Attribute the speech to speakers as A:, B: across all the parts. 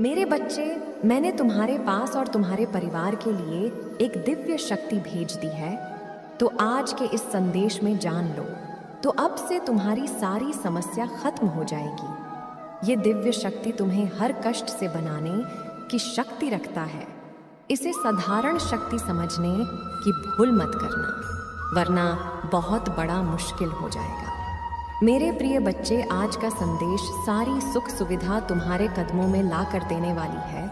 A: मेरे बच्चे, मैंने तुम्हारे पास और तुम्हारे परिवार के लिए एक दिव्य शक्ति भेज दी है। तो आज के इस संदेश में जान लो, तो अब से तुम्हारी सारी समस्या खत्म हो जाएगी। ये दिव्य शक्ति तुम्हें हर कष्ट से बनाने की शक्ति रखता है। इसे साधारण शक्ति समझने की भूल मत करना, वरना बहुत बड़ा मुश्किल हो जाएगा। मेरे प्रिय बच्चे, आज का संदेश सारी सुख सुविधा तुम्हारे कदमों में ला कर देने वाली है।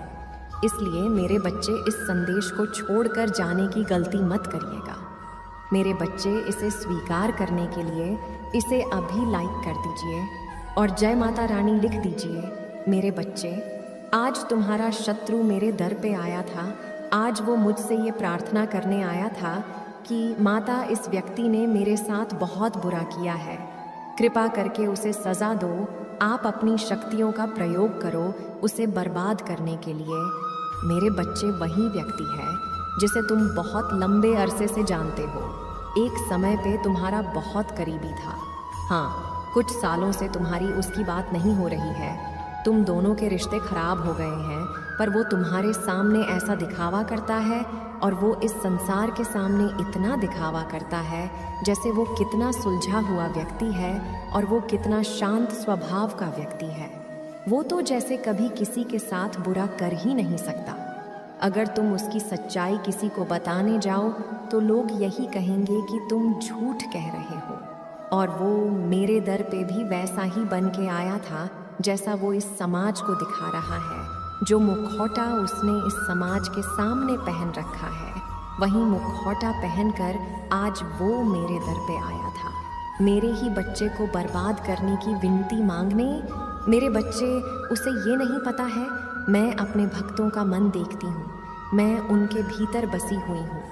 A: इसलिए मेरे बच्चे, इस संदेश को छोड़कर जाने की गलती मत करिएगा। मेरे बच्चे, इसे स्वीकार करने के लिए इसे अभी लाइक कर दीजिए और जय माता रानी लिख दीजिए। मेरे बच्चे, आज तुम्हारा शत्रु मेरे दर पे आया था। आज वो मुझसे ये प्रार्थना करने आया था कि माता, इस व्यक्ति ने मेरे साथ बहुत बुरा किया है, कृपा करके उसे सज़ा दो। आप अपनी शक्तियों का प्रयोग करो उसे बर्बाद करने के लिए। मेरे बच्चे, वही व्यक्ति है जिसे तुम बहुत लंबे अरसे से जानते हो। एक समय पे तुम्हारा बहुत करीबी था। हाँ, कुछ सालों से तुम्हारी उसकी बात नहीं हो रही है। तुम दोनों के रिश्ते खराब हो गए हैं, पर वो तुम्हारे सामने ऐसा दिखावा करता है और वो इस संसार के सामने इतना दिखावा करता है जैसे वो कितना सुलझा हुआ व्यक्ति है और वो कितना शांत स्वभाव का व्यक्ति है। वो तो जैसे कभी किसी के साथ बुरा कर ही नहीं सकता। अगर तुम उसकी सच्चाई किसी को बताने जाओ तो लोग यही कहेंगे कि तुम झूठ कह रहे हो। और वो मेरे दर पे भी वैसा ही बन के आया था जैसा वो इस समाज को दिखा रहा है। जो मुखौटा उसने इस समाज के सामने पहन रखा है, वही मुखौटा पहनकर आज वो मेरे दर पे आया था, मेरे ही बच्चे को बर्बाद करने की विनती मांगने। मेरे बच्चे, उसे ये नहीं पता है, मैं अपने भक्तों का मन देखती हूँ, मैं उनके भीतर बसी हुई हूँ।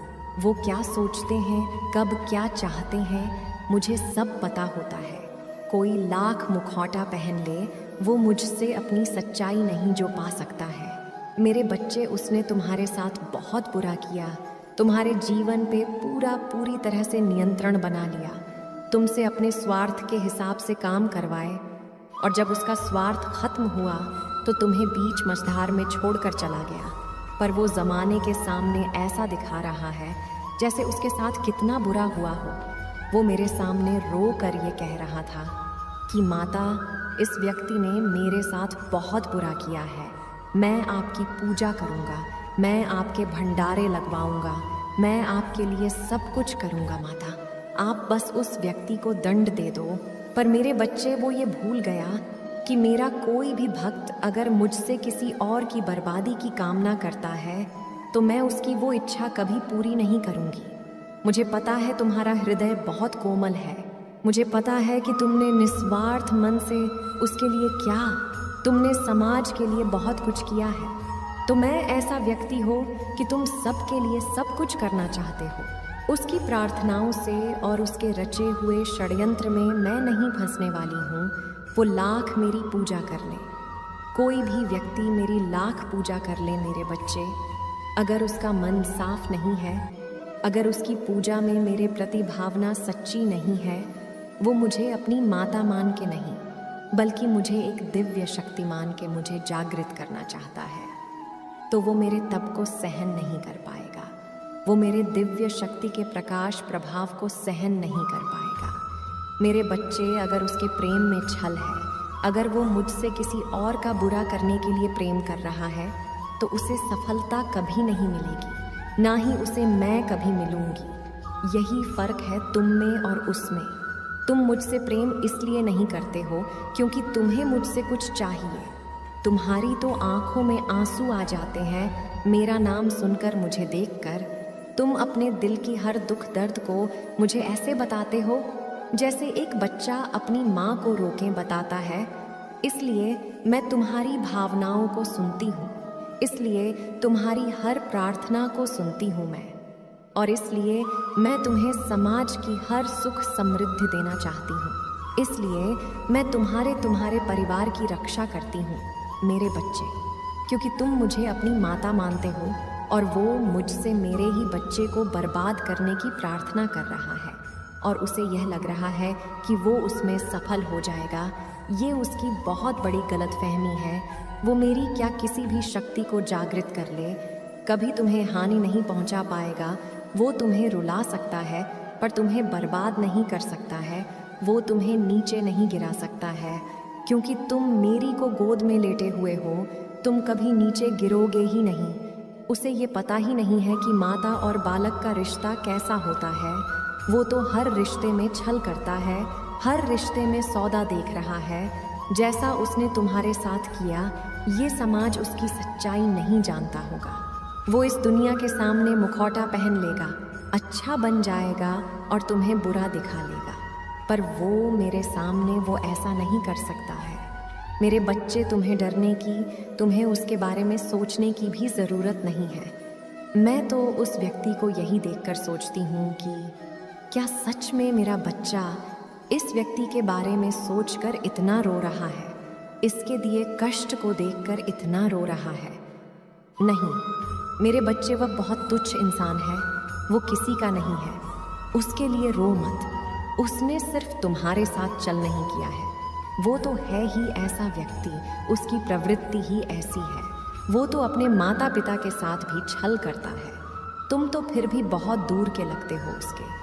A: वो क्या सोचते हैं, कब क्या चाहते हैं, मुझे सब पता होता है। कोई लाख मुखौटा पहन ले, वो मुझसे अपनी सच्चाई नहीं जो पा सकता है। मेरे बच्चे, उसने तुम्हारे साथ बहुत बुरा किया, तुम्हारे जीवन पे पूरी तरह से नियंत्रण बना लिया, तुमसे अपने स्वार्थ के हिसाब से काम करवाए, और जब उसका स्वार्थ खत्म हुआ तो तुम्हें बीच मझधार में छोड़कर चला गया। पर वो ज़माने के सामने ऐसा दिखा रहा है जैसे उसके साथ कितना बुरा हुआ हो। वो मेरे सामने रो कर ये कह रहा था कि माता, इस व्यक्ति ने मेरे साथ बहुत बुरा किया है। मैं आपकी पूजा करूँगा, मैं आपके भंडारे लगवाऊँगा, मैं आपके लिए सब कुछ करूँगा माता, आप बस उस व्यक्ति को दंड दे दो। पर मेरे बच्चे, वो ये भूल गया कि मेरा कोई भी भक्त अगर मुझसे किसी और की बर्बादी की कामना करता है तो मैं उसकी वो इच्छा कभी पूरी नहीं करूँगी। मुझे पता है तुम्हारा हृदय बहुत कोमल है। मुझे पता है कि तुमने निस्वार्थ मन से उसके लिए क्या, तुमने समाज के लिए बहुत कुछ किया है। तो मैं ऐसा व्यक्ति हो कि तुम सबके लिए सब कुछ करना चाहते हो। उसकी प्रार्थनाओं से और उसके रचे हुए षड्यंत्र में मैं नहीं फंसने वाली हूँ। वो लाख मेरी पूजा कर ले, कोई भी व्यक्ति मेरी लाख पूजा कर ले मेरे बच्चे, अगर उसका मन साफ नहीं है, अगर उसकी पूजा में मेरे प्रति भावना सच्ची नहीं है, वो मुझे अपनी माता मान के नहीं, बल्कि मुझे एक दिव्य शक्ति मान के मुझे जागृत करना चाहता है, तो वो मेरे तप को सहन नहीं कर पाएगा। वो मेरे दिव्य शक्ति के प्रकाश प्रभाव को सहन नहीं कर पाएगा। मेरे बच्चे, अगर उसके प्रेम में छल है, अगर वो मुझसे किसी और का बुरा करने के लिए प्रेम कर रहा है, तो उसे सफलता कभी नहीं मिलेगी, ना ही उसे मैं कभी मिलूंगी। यही फर्क है तुम में और उसमें। तुम मुझसे प्रेम इसलिए नहीं करते हो क्योंकि तुम्हें मुझसे कुछ चाहिए। तुम्हारी तो आंखों में आंसू आ जाते हैं मेरा नाम सुनकर, मुझे देखकर। तुम अपने दिल की हर दुख दर्द को मुझे ऐसे बताते हो जैसे एक बच्चा अपनी माँ को रोके बताता है। इसलिए मैं तुम्हारी भावनाओं को सुनती हूँ, इसलिए तुम्हारी हर प्रार्थना को सुनती हूँ मैं, और इसलिए मैं तुम्हें समाज की हर सुख समृद्धि देना चाहती हूँ। इसलिए मैं तुम्हारे परिवार की रक्षा करती हूँ मेरे बच्चे, क्योंकि तुम मुझे अपनी माता मानते हो और वो मुझसे मेरे ही बच्चे को बर्बाद करने की प्रार्थना कर रहा है, और उसे यह लग रहा है कि वो उसमें सफल हो जाएगा। ये उसकी बहुत बड़ी गलतफहमी है। वो मेरी क्या किसी भी शक्ति को जागृत कर ले, कभी तुम्हें हानि नहीं पहुंचा पाएगा। वो तुम्हें रुला सकता है पर तुम्हें बर्बाद नहीं कर सकता है। वो तुम्हें नीचे नहीं गिरा सकता है, क्योंकि तुम मेरी को गोद में लेटे हुए हो। तुम कभी नीचे गिरोगे ही नहीं। उसे ये पता ही नहीं है कि माता और बालक का रिश्ता कैसा होता है। वो तो हर रिश्ते में छल करता है, हर रिश्ते में सौदा देख रहा है। जैसा उसने तुम्हारे साथ किया, ये समाज उसकी सच्चाई नहीं जानता होगा। वो इस दुनिया के सामने मुखौटा पहन लेगा, अच्छा बन जाएगा और तुम्हें बुरा दिखा लेगा, पर वो मेरे सामने वो ऐसा नहीं कर सकता है। मेरे बच्चे, तुम्हें डरने की, तुम्हें उसके बारे में सोचने की भी ज़रूरत नहीं है। मैं तो उस व्यक्ति को यही देखकर सोचती हूँ कि क्या सच में मेरा बच्चा इस व्यक्ति के बारे में सोचकर इतना रो रहा है, इसके दिए कष्ट को देखकर इतना रो रहा है। नहीं, मेरे बच्चे वह बहुत तुच्छ इंसान है, वो किसी का नहीं है। उसके लिए रो मत। उसने सिर्फ तुम्हारे साथ चल नहीं किया है, वो तो है ही ऐसा व्यक्ति, उसकी प्रवृत्ति ही ऐसी है। वो तो अपने माता पिता के साथ भी छल करता है। तुम तो फिर भी बहुत दूर के लगते हो उसके।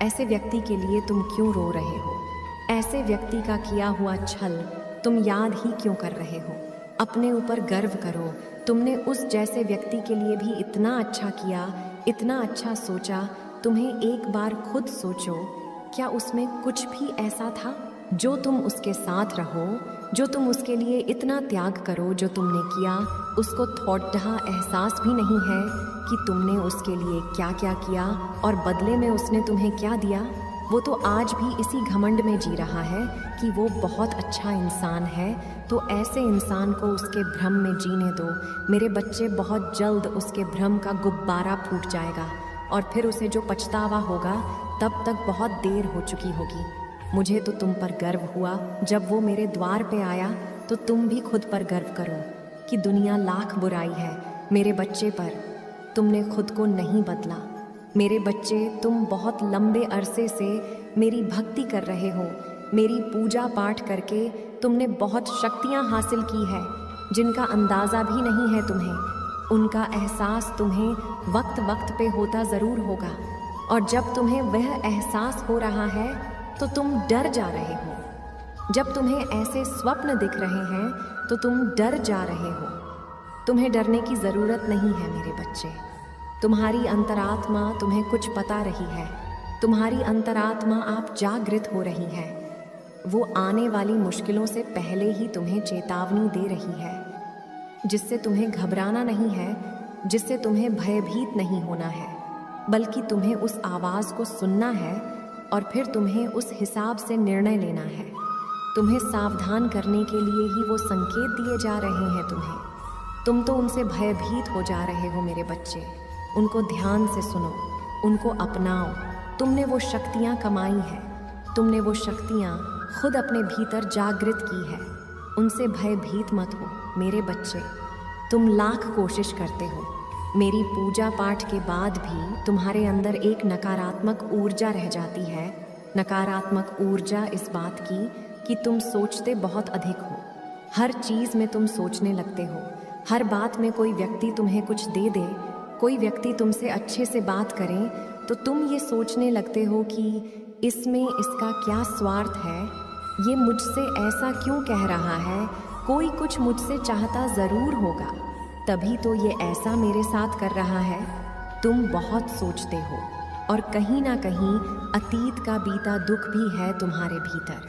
A: ऐसे व्यक्ति के लिए तुम क्यों रो रहे हो? ऐसे व्यक्ति का किया हुआ छल तुम याद ही क्यों कर रहे हो? अपने ऊपर गर्व करो। तुमने उस जैसे व्यक्ति के लिए भी इतना अच्छा किया, इतना अच्छा सोचा। तुम्हें एक बार खुद सोचो, क्या उसमें कुछ भी ऐसा था जो तुम उसके साथ रहो, जो तुम उसके लिए इतना त्याग करो जो तुमने किया? उसको थोड़ा एहसास भी नहीं है कि तुमने उसके लिए क्या क्या किया और बदले में उसने तुम्हें क्या दिया? वो तो आज भी इसी घमंड में जी रहा है कि वो बहुत अच्छा इंसान है। तो ऐसे इंसान को उसके भ्रम में जीने दो। मेरे बच्चे, बहुत जल्द उसके भ्रम का गुब्बारा फूट जाएगा और फिर उसे जो पछतावा होगा, तब तक बहुत देर हो चुकी होगी। मुझे तो तुम पर गर्व हुआ जब वो मेरे द्वार पे आया, तो तुम भी खुद पर गर्व करो कि दुनिया लाख बुराई है, मेरे बच्चे पर तुमने खुद को नहीं बदला। मेरे बच्चे, तुम बहुत लंबे अरसे से मेरी भक्ति कर रहे हो। मेरी पूजा पाठ करके तुमने बहुत शक्तियाँ हासिल की है जिनका अंदाज़ा भी नहीं है तुम्हें। उनका एहसास तुम्हें वक्त वक्त पे होता ज़रूर होगा, और जब तुम्हें वह एहसास हो रहा है तो तुम डर जा रहे हो। जब तुम्हें ऐसे स्वप्न दिख रहे हैं तो तुम डर जा रहे हो। तुम्हें डरने की ज़रूरत नहीं है मेरे बच्चे। तुम्हारी अंतरात्मा तुम्हें कुछ बता रही है। तुम्हारी अंतरात्मा आप जागृत हो रही है। वो आने वाली मुश्किलों से पहले ही तुम्हें चेतावनी दे रही है, जिससे तुम्हें घबराना नहीं है, जिससे तुम्हें भयभीत नहीं होना है, बल्कि तुम्हें उस आवाज़ को सुनना है और फिर तुम्हें उस हिसाब से निर्णय लेना है। तुम्हें सावधान करने के लिए ही वो संकेत दिए जा रहे हैं तुम्हें। तुम तो उनसे भयभीत हो जा रहे हो मेरे बच्चे। उनको ध्यान से सुनो, उनको अपनाओ। तुमने वो शक्तियाँ कमाई हैं, तुमने वो शक्तियाँ खुद अपने भीतर जागृत की है। उनसे भयभीत मत हो मेरे बच्चे। तुम लाख कोशिश करते हो, मेरी पूजा पाठ के बाद भी तुम्हारे अंदर एक नकारात्मक ऊर्जा रह जाती है। नकारात्मक ऊर्जा इस बात की कि तुम सोचते बहुत अधिक हो। हर चीज़ में तुम सोचने लगते हो। हर बात में कोई व्यक्ति तुम्हें कुछ दे दे, कोई व्यक्ति तुमसे अच्छे से बात करें, तो तुम ये सोचने लगते हो कि इसमें इसका क्या स्वार्थ है, ये मुझसे ऐसा क्यों कह रहा है, कोई कुछ मुझसे चाहता ज़रूर होगा, तभी तो ये ऐसा मेरे साथ कर रहा है। तुम बहुत सोचते हो और कहीं ना कहीं अतीत का बीता दुख भी है तुम्हारे भीतर,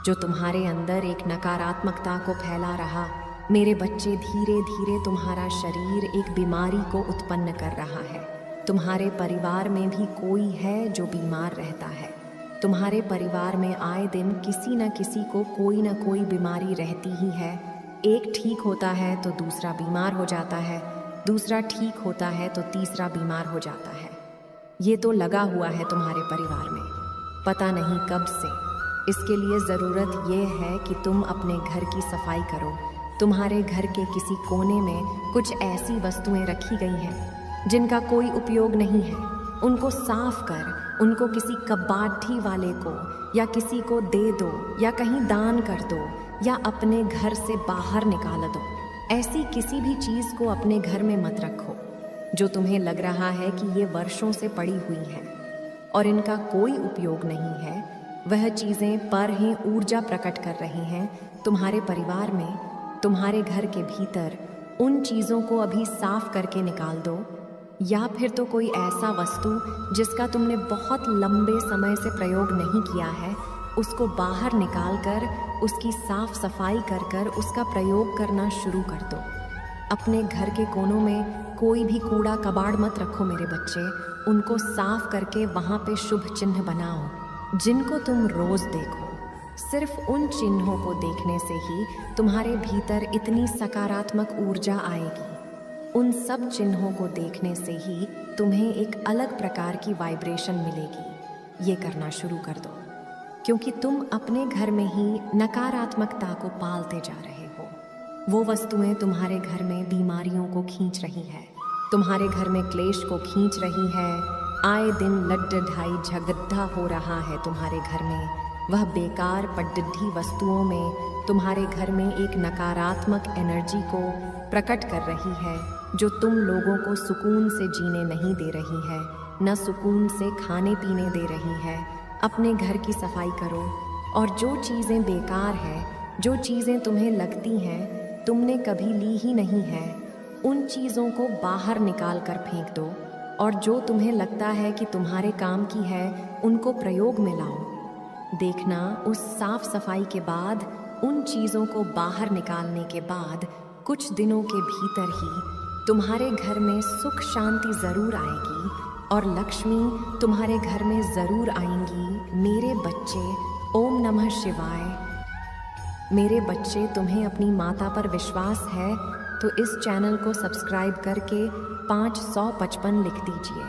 A: जो तुम्हारे अंदर एक नकारात्मकता को फैला रहा। मेरे बच्चे, धीरे धीरे तुम्हारा शरीर एक बीमारी को उत्पन्न कर रहा है। तुम्हारे परिवार में भी कोई है जो बीमार रहता है। तुम्हारे परिवार में आए दिन किसी न किसी को कोई ना कोई बीमारी रहती ही है। एक ठीक होता है तो दूसरा बीमार हो जाता है, दूसरा ठीक होता है तो तीसरा बीमार हो जाता है। ये तो लगा हुआ है तुम्हारे परिवार में, पता नहीं कब से। इसके लिए ज़रूरत ये है कि तुम अपने घर की सफाई करो। तुम्हारे घर के किसी कोने में कुछ ऐसी वस्तुएं रखी गई हैं जिनका कोई उपयोग नहीं है, उनको साफ कर, उनको किसी कबाड़ी वाले को या किसी को दे दो या कहीं दान कर दो। या अपने घर से बाहर निकाल दो। ऐसी किसी भी चीज़ को अपने घर में मत रखो जो तुम्हें लग रहा है कि ये वर्षों से पड़ी हुई है और इनका कोई उपयोग नहीं है। वह चीज़ें पर ही ऊर्जा प्रकट कर रही हैं तुम्हारे परिवार में, तुम्हारे घर के भीतर। उन चीज़ों को अभी साफ करके निकाल दो। या फिर तो कोई ऐसा वस्तु जिसका तुमने बहुत लंबे समय से प्रयोग नहीं किया है, उसको बाहर निकाल कर उसकी साफ सफाई कर कर उसका प्रयोग करना शुरू कर दो। अपने घर के कोनों में कोई भी कूड़ा कबाड़ मत रखो मेरे बच्चे। उनको साफ करके वहाँ पे शुभ चिन्ह बनाओ जिनको तुम रोज़ देखो। सिर्फ उन चिन्हों को देखने से ही तुम्हारे भीतर इतनी सकारात्मक ऊर्जा आएगी। उन सब चिन्हों को देखने से ही तुम्हें एक अलग प्रकार की वाइब्रेशन मिलेगी। ये करना शुरू कर दो क्योंकि तुम अपने घर में ही नकारात्मकता को पालते जा रहे हो। वो वस्तुएं तुम्हारे घर में बीमारियों को खींच रही है, तुम्हारे घर में क्लेश को खींच रही है। आए दिन लड्ड ढाई झगड़ा हो रहा है तुम्हारे घर में। वह बेकार पड्डिड्ढी वस्तुओं में तुम्हारे घर में एक नकारात्मक एनर्जी को प्रकट कर रही है जो तुम लोगों को सुकून से जीने नहीं दे रही है, न सुकून से खाने पीने दे रही है। अपने घर की सफाई करो और जो चीज़ें बेकार हैं, जो चीज़ें तुम्हें लगती हैं तुमने कभी ली ही नहीं है, उन चीज़ों को बाहर निकाल कर फेंक दो। और जो तुम्हें लगता है कि तुम्हारे काम की है, उनको प्रयोग में लाओ। देखना उस साफ सफाई के बाद, उन चीज़ों को बाहर निकालने के बाद कुछ दिनों के भीतर ही तुम्हारे घर में सुख शांति ज़रूर आएगी और लक्ष्मी तुम्हारे घर में ज़रूर आएंगी। मेरे बच्चे, ओम नमः शिवाय। मेरे बच्चे, तुम्हें अपनी माता पर विश्वास है तो इस चैनल को सब्सक्राइब करके 555 लिख दीजिए।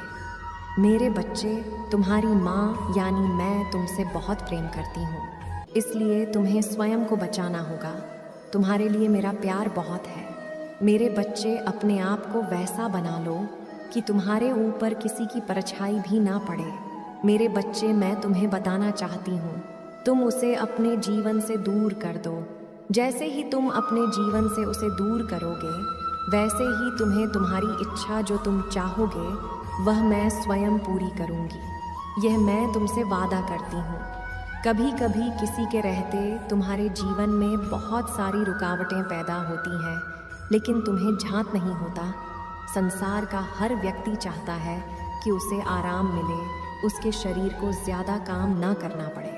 A: मेरे बच्चे, तुम्हारी माँ यानी मैं तुमसे बहुत प्रेम करती हूँ, इसलिए तुम्हें स्वयं को बचाना होगा। तुम्हारे लिए मेरा प्यार बहुत है। मेरे बच्चे, अपने आप को वैसा बना लो कि तुम्हारे ऊपर किसी की परछाई भी ना पड़े। मेरे बच्चे, मैं तुम्हें बताना चाहती हूँ, तुम उसे अपने जीवन से दूर कर दो। जैसे ही तुम अपने जीवन से उसे दूर करोगे, वैसे ही तुम्हें तुम्हारी इच्छा जो तुम चाहोगे वह मैं स्वयं पूरी करूँगी। यह मैं तुमसे वादा करती हूँ। कभी कभी किसी के रहते तुम्हारे जीवन में बहुत सारी रुकावटें पैदा होती हैं, लेकिन तुम्हें झांत नहीं होता। संसार का हर व्यक्ति चाहता है कि उसे आराम मिले, उसके शरीर को ज़्यादा काम ना करना पड़े,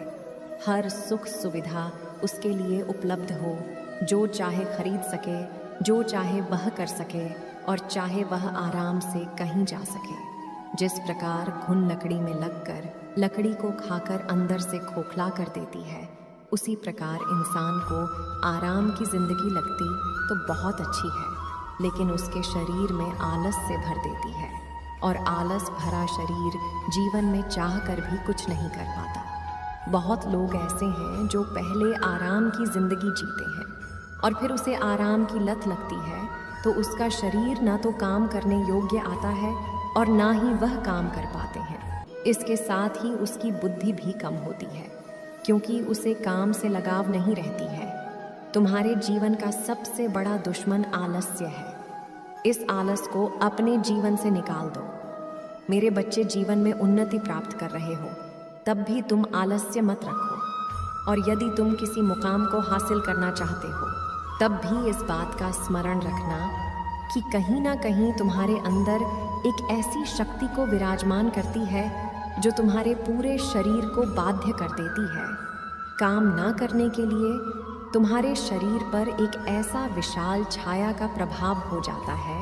A: हर सुख सुविधा उसके लिए उपलब्ध हो, जो चाहे खरीद सके, जो चाहे वह कर सके और चाहे वह आराम से कहीं जा सके। जिस प्रकार घुन लकड़ी में लगकर लकड़ी को खाकर अंदर से खोखला कर देती है, उसी प्रकार इंसान को आराम की जिंदगी लगती तो बहुत अच्छी है, लेकिन उसके शरीर में आलस से भर देती है और आलस भरा शरीर जीवन में चाह कर भी कुछ नहीं कर पाता। बहुत लोग ऐसे हैं जो पहले आराम की जिंदगी जीते हैं और फिर उसे आराम की लत लगती है तो उसका शरीर ना तो काम करने योग्य आता है और ना ही वह काम कर पाते हैं। इसके साथ ही उसकी बुद्धि भी कम होती है क्योंकि उसे काम से लगाव नहीं रहती है। तुम्हारे जीवन का सबसे बड़ा दुश्मन आलस्य है। इस आलस को अपने जीवन से निकाल दो। मेरे बच्चे, जीवन में उन्नति प्राप्त कर रहे हो तब भी तुम आलस्य मत रखो, और यदि तुम किसी मुकाम को हासिल करना चाहते हो तब भी इस बात का स्मरण रखना कि कहीं ना कहीं तुम्हारे अंदर एक ऐसी शक्ति को विराजमान करती है जो तुम्हारे पूरे शरीर को बाध्य कर देती है। काम ना करने के लिए तुम्हारे शरीर पर एक ऐसा विशाल छाया का प्रभाव हो जाता है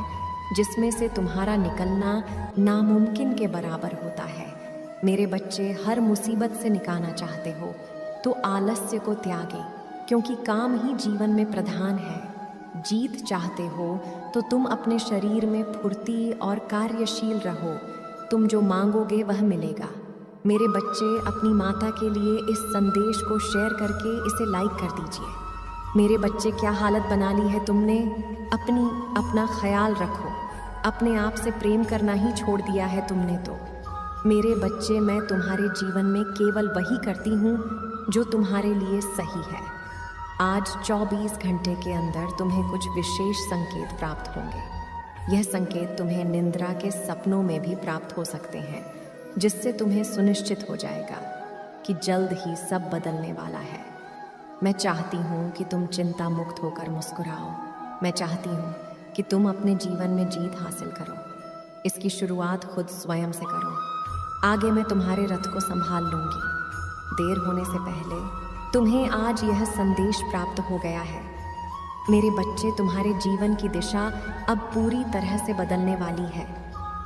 A: जिसमें से तुम्हारा निकलना नामुमकिन के बराबर होता है। मेरे बच्चे, हर मुसीबत से निकालना चाहते हो तो आलस्य को त्यागे, क्योंकि काम ही जीवन में प्रधान है। जीत चाहते हो तो तुम अपने शरीर में फुर्ती और कार्यशील रहो। तुम जो मांगोगे वह मिलेगा। मेरे बच्चे, अपनी माता के लिए इस संदेश को शेयर करके इसे लाइक कर दीजिए। मेरे बच्चे, क्या हालत बना ली है तुमने। अपना ख्याल रखो। अपने आप से प्रेम करना ही छोड़ दिया है तुमने तो। मेरे बच्चे, मैं तुम्हारे जीवन में केवल वही करती हूँ जो तुम्हारे लिए सही है। आज 24 घंटे के अंदर तुम्हें कुछ विशेष संकेत प्राप्त होंगे। यह संकेत तुम्हें निंद्रा के सपनों में भी प्राप्त हो सकते हैं, जिससे तुम्हें सुनिश्चित हो जाएगा कि जल्द ही सब बदलने वाला है। मैं चाहती हूँ कि तुम चिंता मुक्त होकर मुस्कुराओ। मैं चाहती हूँ कि तुम अपने जीवन में जीत हासिल करो। इसकी शुरुआत खुद स्वयं से करो। आगे मैं तुम्हारे रथ को संभाल लूंगी। देर होने से पहले तुम्हें आज यह संदेश प्राप्त हो गया है। मेरे बच्चे, तुम्हारे जीवन की दिशा अब पूरी तरह से बदलने वाली है।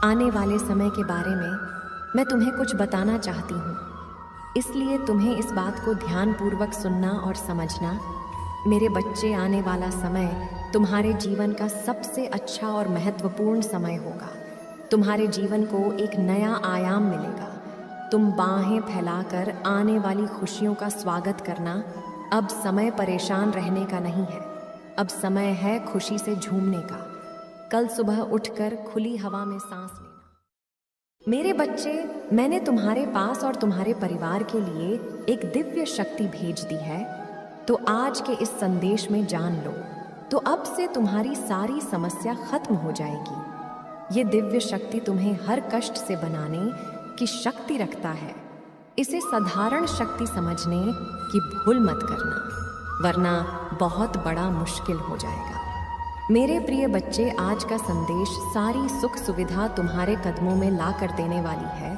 A: आने वाले समय के बारे में मैं तुम्हें कुछ बताना चाहती हूँ, इसलिए तुम्हें इस बात को ध्यानपूर्वक सुनना और समझना। मेरे बच्चे, आने वाला समय तुम्हारे जीवन का सबसे अच्छा और महत्वपूर्ण समय होगा। तुम्हारे जीवन को एक नया आयाम मिलेगा। तुम बाहें फैलाकर आने वाली खुशियों का स्वागत करना। अब समय परेशान रहने का नहीं है, अब समय है खुशी से झूमने का। कल सुबह उठकर खुली हवा में सांस लेना। मेरे बच्चे, मैंने तुम्हारे पास और तुम्हारे परिवार के लिए एक दिव्य शक्ति भेज दी है, तो आज के इस संदेश में जान लो, तो अब से तुम्हारी सारी समस्या खत्म हो जाएगी। ये दिव्य शक्ति तुम्हें हर कष्ट से बनाने की शक्ति रखता है। इसे साधारण शक्ति समझने की भूल मत करना, वरना बहुत बड़ा मुश्किल हो जाएगा। मेरे प्रिय बच्चे, आज का संदेश सारी सुख सुविधा तुम्हारे कदमों में ला कर देने वाली है।